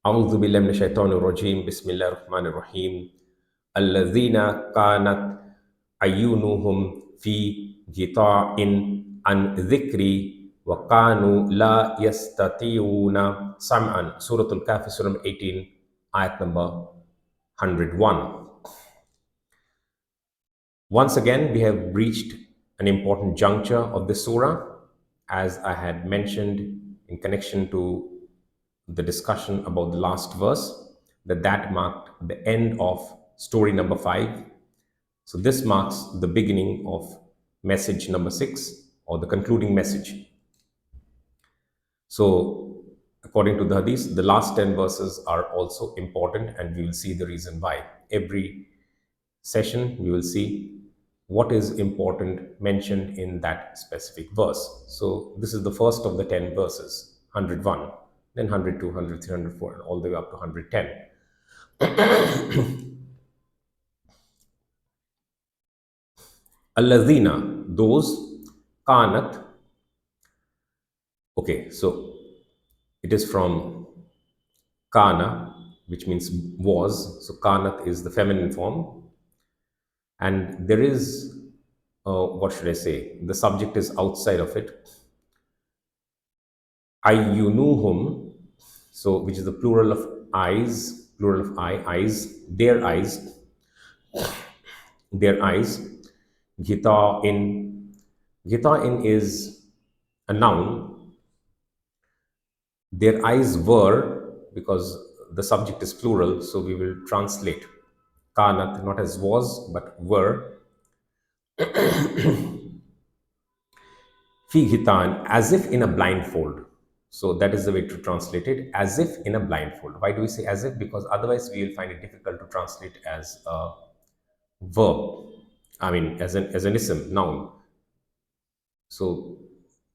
أعوذ بالله من الشيطان الرجيم بسم الله الرحمن الرحيم الذين كانت عيونهم في غطاء عن ذكري وكانوا لا يستطيعون سمعا سورة الكهف Surah number 18 ayat number 101. Once again we have reached an important juncture of the surah, as I had mentioned in connection to the discussion about the last verse, that marked the end of story number 5. So this marks the beginning of message number 6, or the concluding message. So according to the hadith, the last 10 verses are also important, and we will see the reason why. Every session we will see what is important mentioned in that specific verse. So this is the first of the 10 verses, 101, then 102, 103, 104, and all the way up to 110. Alladhina, those, kanat. Okay, so it is from kana, which means was. So kanat is the feminine form, and there is, what should I say? The subject is outside of it. Ayyunuhum, so which is the plural of eyes, plural of eyes, their eyes, their eyes. Gita'in, gita'in is a noun. Their eyes were, because the subject is plural, so we will translate kanat not as was but were. Fi gitan, as if in a blindfold. So that is the way to translate it, as if in a blindfold. Why do we say as if? Because otherwise we will find it difficult to translate as a verb. I mean, as an ism, noun. So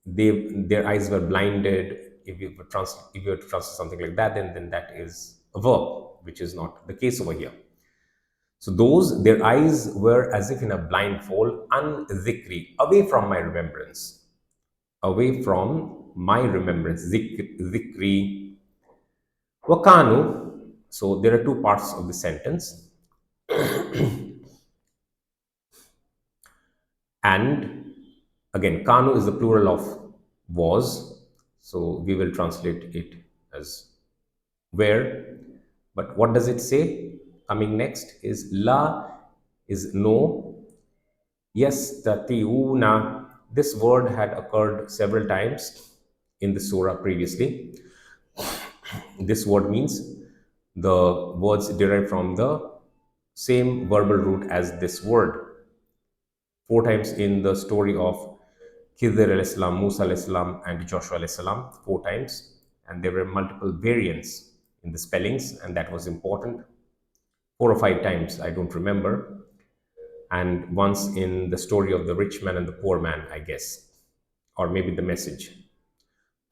their eyes were blinded. If you were to translate something like that, then that is a verb, which is not the case over here. So those, their eyes were as if in a blindfold, an dhikri, away from my remembrance, away from my remembrance, dhikri, wakanu. So there are two parts of the sentence. And again, kanu is the plural of was, so we will translate it as where. But what does it say? Coming next is la, is no. Yes, tatiuna. This word had occurred several times in the surah previously. This word means the words derived from the same verbal root as this word. 4 times in the story of Khidr al-Islam, Musa al-Islam, and Joshua al-Islam, 4 times. And there were multiple variants in the spellings, and that was important. 4 or 5 times, I don't remember. And once in the story of the rich man and the poor man, I guess. Or maybe the message,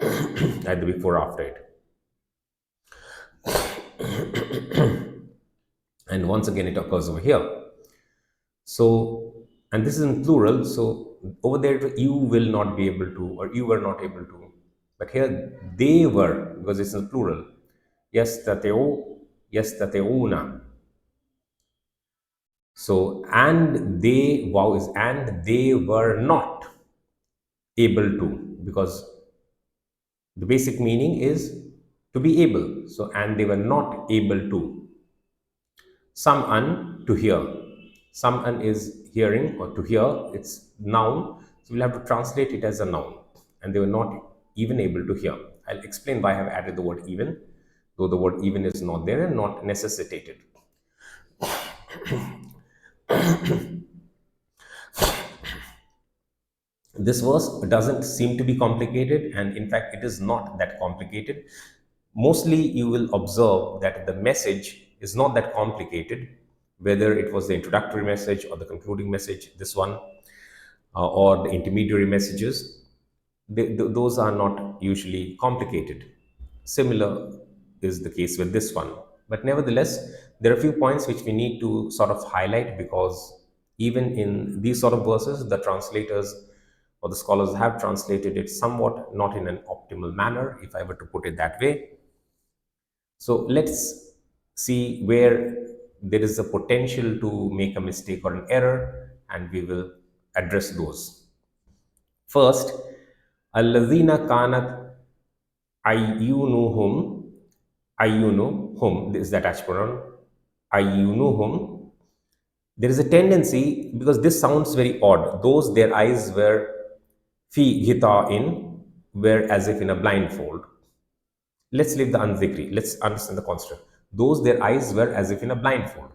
either before or after it. And once again, it occurs over here. So, and this is in plural, so over there you will not be able to, or you were not able to, but here they were, because it's in plural. Yes, yastateuna. So, and they, wow is and they were not able to, because the basic meaning is to be able. So, and they were not able to. Sam'an, to hear. Sam'an is hearing or to hear, it's noun. So we'll have to translate it as a noun. And they were not even able to hear. I'll explain why I have added the word even, though the word even is not there and not necessitated. This verse doesn't seem to be complicated, and in fact it is not that complicated. Mostly you will observe that the message is not that complicated, whether it was the introductory message or the concluding message, this one, or the intermediary messages. Those are not usually complicated. Similar is the case with this one. But nevertheless, there are a few points which we need to sort of highlight, because even in these sort of verses, the translators or the scholars have translated it somewhat not in an optimal manner, if I were to put it that way. So let's see where there is a potential to make a mistake or an error, and we will address those. First, Allazina kanat ayyunuhum, ayyunuhum, this is the attached pronoun, ayyunuhum. There is a tendency, because this sounds very odd, those their eyes were fi ghita in, were as if in a blindfold. Let's leave the unzikri. Let's understand the construct. Those their eyes were as if in a blindfold.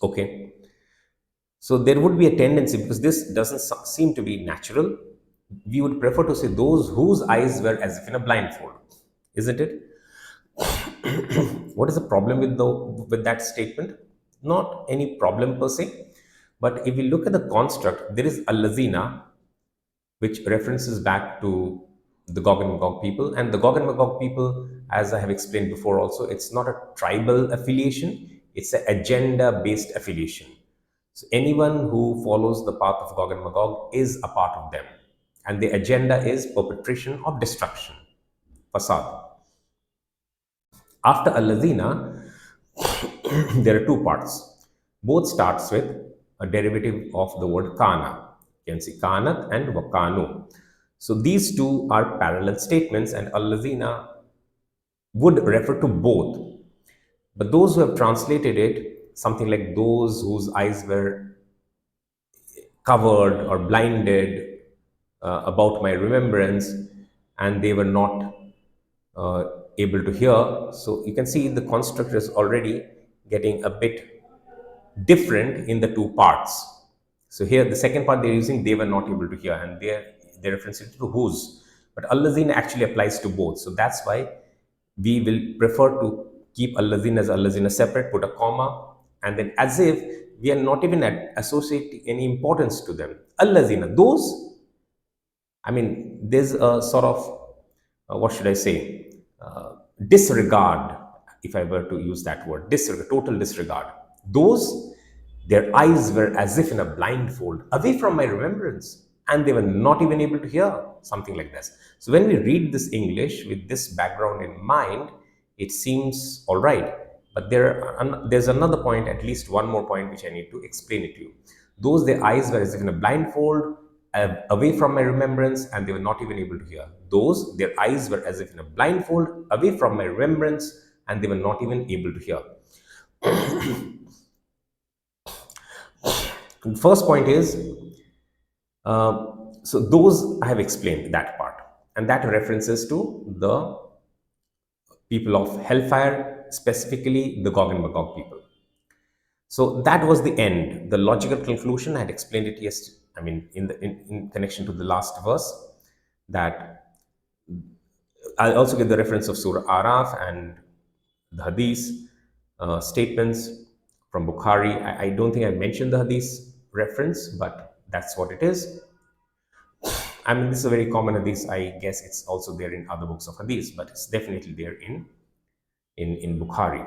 Okay. So there would be a tendency, because this doesn't seem to be natural. We would prefer to say those whose eyes were as if in a blindfold, isn't it? What is the problem with that statement? Not any problem per se, but if we look at the construct, there is allazina, which references back to the Gog and Magog people. And the Gog and Magog people, as I have explained before also, it's not a tribal affiliation, it's an agenda-based affiliation. So anyone who follows the path of Gog and Magog is a part of them. And the agenda is perpetration of destruction, fasad. After Al-Lazina, there are two parts. Both starts with a derivative of the word kana. You can see kanat and wakanu. So these two are parallel statements, and Al-Lazina would refer to both. But those who have translated it, something like those whose eyes were covered or blinded about my remembrance, and they were not able to hear. So you can see the construct is already getting a bit different in the two parts. So here the second part they're using, they were not able to hear, and they're referencing to whose. But al-lazina actually applies to both. So that's why we will prefer to keep al-lazina as al-lazina separate, put a comma, and then as if we are not even associating any importance to them. Al-lazina, those, I mean, there's a sort of, what should I say, disregard, if I were to use that word, disregard, total disregard. Those, their eyes were as if in a blindfold, away from my remembrance, and they were not even able to hear, something like this. So when we read this English with this background in mind, it seems all right. But there's another point, at least one more point, which I need to explain it to you. Those, their eyes were as if in a blindfold, away from my remembrance, and they were not even able to hear. Those, their eyes were as if in a blindfold, away from my remembrance, and they were not even able to hear. The first point is, so those I have explained that part, and that references to the people of hellfire, specifically the Gog and Magog people. So that was the end, the logical conclusion. I had explained it yesterday, I mean, in connection to the last verse, that I'll also give the reference of Surah Araf and the Hadith statements from Bukhari. I don't think I mentioned the Hadith reference, but that's what it is. I mean, this is a very common Hadith. I guess it's also there in other books of Hadith, but it's definitely there in Bukhari.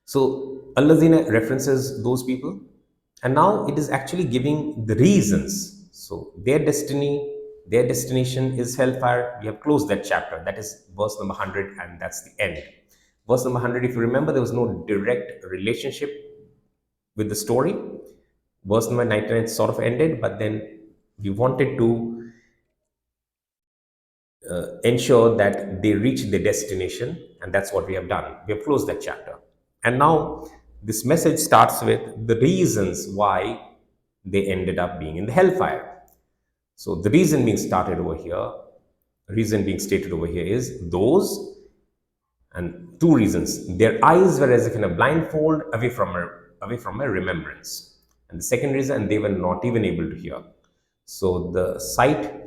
So Al-Lazina references those people, and now it is actually giving the reasons. So their destiny, their destination is hellfire. We have closed that chapter. That is verse number 100, and that's the end. Verse number 100, if you remember, there was no direct relationship with the story. Verse number 99 sort of ended, but then we wanted to ensure that they reach their destination, and that's what we have done. We have closed that chapter. And now this message starts with the reasons why they ended up being in the hellfire. So the reason being stated over here is those, and two reasons. Their eyes were as if in a blindfold, away from my remembrance. And the second reason, they were not even able to hear. So the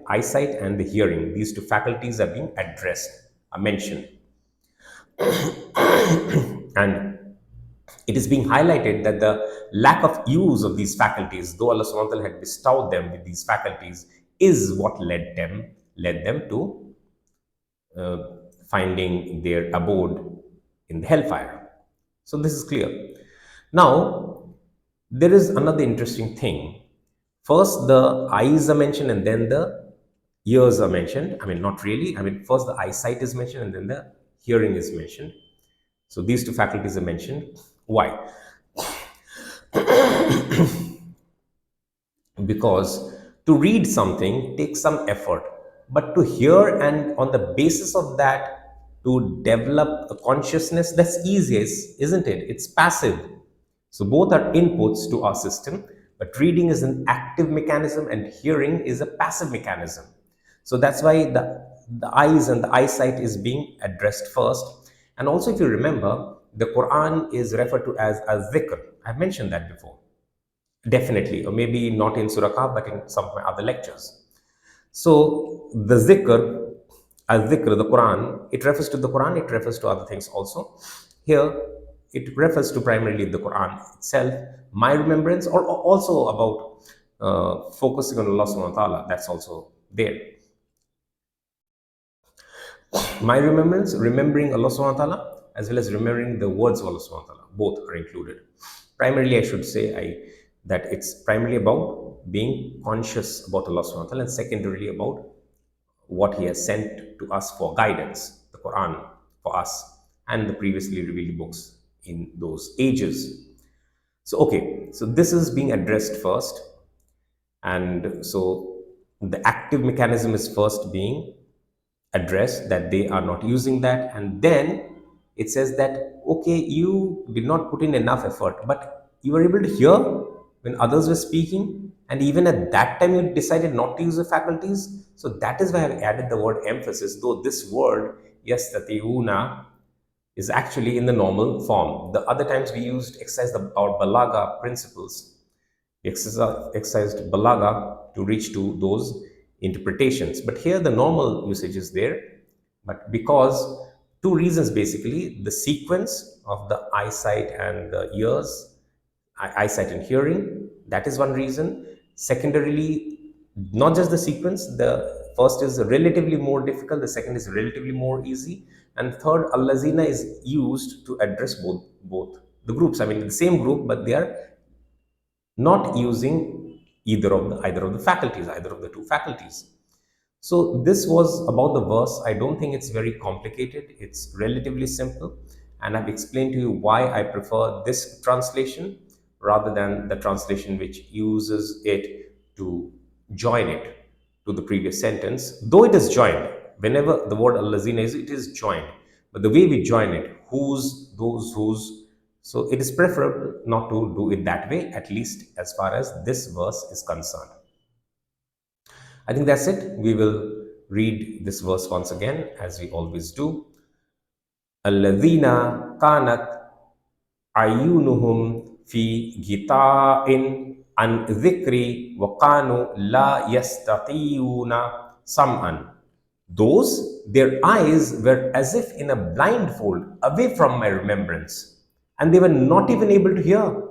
eyesight and the hearing, these two faculties are being addressed, are mentioned. And it is being highlighted that the lack of use of these faculties, though Allah subhanahu wa ta'ala had bestowed them with these faculties, is what led them to finding their abode in the hellfire. So this is clear. Now, there is another interesting thing. First, the eyes are mentioned, and then the ears are mentioned. I mean, not really. I mean, first the eyesight is mentioned and then the hearing is mentioned. So these two faculties are mentioned. Why? Because to read something takes some effort, but to hear and on the basis of that to develop a consciousness, that's easy, isn't it? It's passive. So both are inputs to our system, but reading is an active mechanism and hearing is a passive mechanism. So that's why the eyes and the eyesight is being addressed first. And also, if you remember, the Quran is referred to as a zikr. I've mentioned that before. Definitely, or maybe not in Surah, but in some of my other lectures. So the zikr, al-zikr, the Quran, it refers to the Quran, it refers to other things also. Here, it refers to primarily the Quran itself, my remembrance, or also about focusing on Allah subhanahu wa ta'ala, that's also there. My remembrance, remembering Allah subhanahu wa ta'ala, as well as remembering the words of Allah subhanahu wa ta'ala, both are included. Primarily, I should say that it's primarily about being conscious about Allah subhanahu wa ta'ala, and secondarily about what He has sent to us for guidance, the Quran for us, and the previously revealed books in those ages. So, okay, so this is being addressed first, and so the active mechanism is first being addressed, that they are not using that, and then it says that okay, you did not put in enough effort, but you were able to hear when others were speaking, and even at that time you decided not to use the faculties. So that is why I've added the word emphasis, though this word yastati'una is actually in the normal form. The other times we used exercise our balaga principles, exercised balaga to reach to those interpretations. But here the normal usage is there. But because two reasons basically, the sequence of the eyesight and the ears, eyesight and hearing, that is one reason. Secondarily, not just the sequence, the first is relatively more difficult, the second is relatively more easy, and third, al-lazina is used to address both the groups. I mean, the same group, but they are not using either of the faculties, either of the two faculties. So this was about the verse. I don't think it's very complicated. It's relatively simple, and I've explained to you why I prefer this translation rather than the translation which uses it to join it to the previous sentence. Though it is joined, whenever the word al-lazina is, it is joined. But the way we join it, whose, those, whose, so it is preferable not to do it that way, at least as far as this verse is concerned. I think that's it. We will read this verse once again, as we always do. Alladhina kanat ayunuhum fi gita'in an dhikri wa kanu la yastati'una sam'an. Those, their eyes were as if in a blindfold away from my remembrance, and they were not even able to hear.